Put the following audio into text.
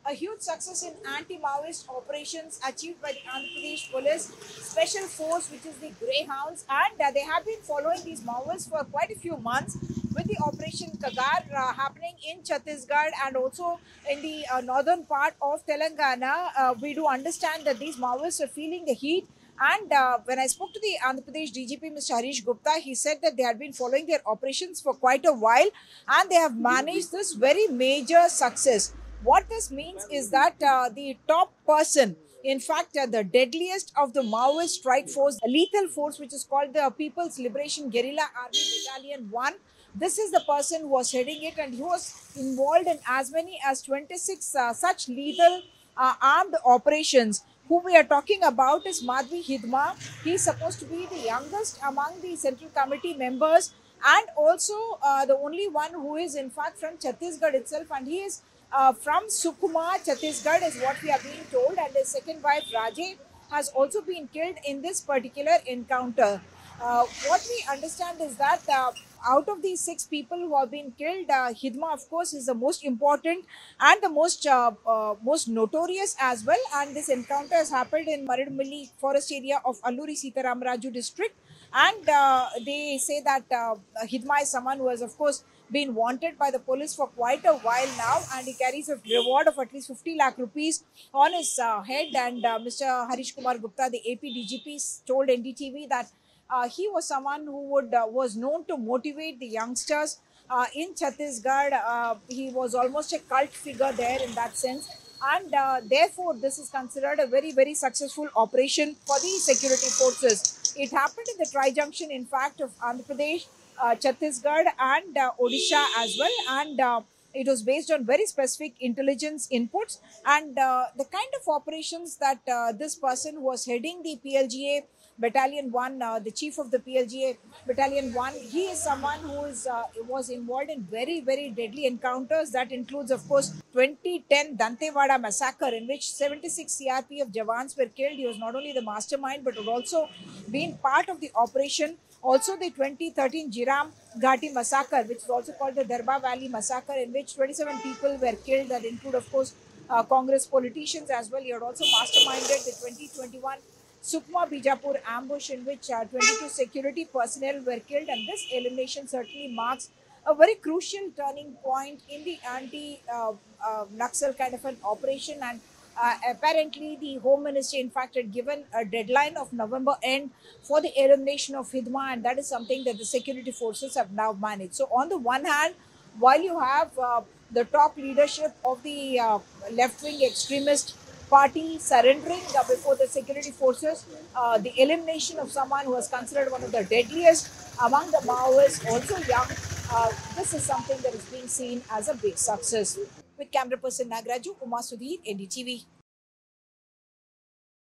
a huge success in anti-Maoist operations achieved by the Andhra Pradesh Police Special Force, which is the Greyhounds, and they have been following these Maoists for quite a few months with the Operation Kagar happening in Chhattisgarh and also in the northern part of Telangana. We do understand that these Maoists are feeling the heat. And when I spoke to the Andhra Pradesh DGP, Mr. Harish Gupta, he said that they had been following their operations for quite a while and they have managed this very major success. What this means is that the top person, in fact, the deadliest of the Maoist strike force, a lethal force, which is called the People's Liberation Guerrilla Army Battalion 1. This is the person who was heading it, and he was involved in as many as 26 such lethal armed operations. Who we are talking about is Madhvi Hidma. He is supposed to be the youngest among the Central Committee members and also the only one who is in fact from Chhattisgarh itself, and he is from Sukhma, Chhattisgarh is what we are being told, and his second wife Raje has also been killed in this particular encounter. What we understand is that out of these 6 people who have been killed, Hidma, of course, is the most important and the most notorious as well. And this encounter has happened in Maridmilli forest area of Alluri Sitaramraju district. And they say that Hidma is someone who has, of course, been wanted by the police for quite a while now, and he carries a reward of at least 50 lakh rupees on his head. And Mr. Harish Kumar Gupta, the AP DGP, told NDTV that he was someone who was known to motivate the youngsters in Chhattisgarh. He was almost a cult figure there in that sense. And therefore, this is considered a very, very successful operation for the security forces. It happened in the tri-junction, in fact, of Andhra Pradesh, Chhattisgarh and Odisha as well. And it was based on very specific intelligence inputs. And the kind of operations that this person was heading the PLGA Battalion 1, the chief of the PLGA Battalion 1, he is someone who was involved in very, very deadly encounters. That includes, of course, 2010 Dantewada massacre, in which 76 CRPF Jawans were killed. He was not only the mastermind, but had also been part of the operation. Also, the 2013 Jiram Ghati massacre, which is also called the Darba Valley massacre, in which 27 people were killed. That include, of course, Congress politicians as well. He had also masterminded the 2021 Sukhma Bijapur ambush, in which 22 security personnel were killed, and this elimination certainly marks a very crucial turning point in the anti-Naxal kind of an operation. And apparently the Home Ministry, in fact, had given a deadline of November end for the elimination of Hidma, and that is something that the security forces have now managed. So on the one hand, while you have the top leadership of the left-wing extremist party surrendering before the security forces, the elimination of someone who was considered one of the deadliest among the Maoists, also young, this is something that is being seen as a big success. With camera person Nagraju, Uma Sudhir, NDTV.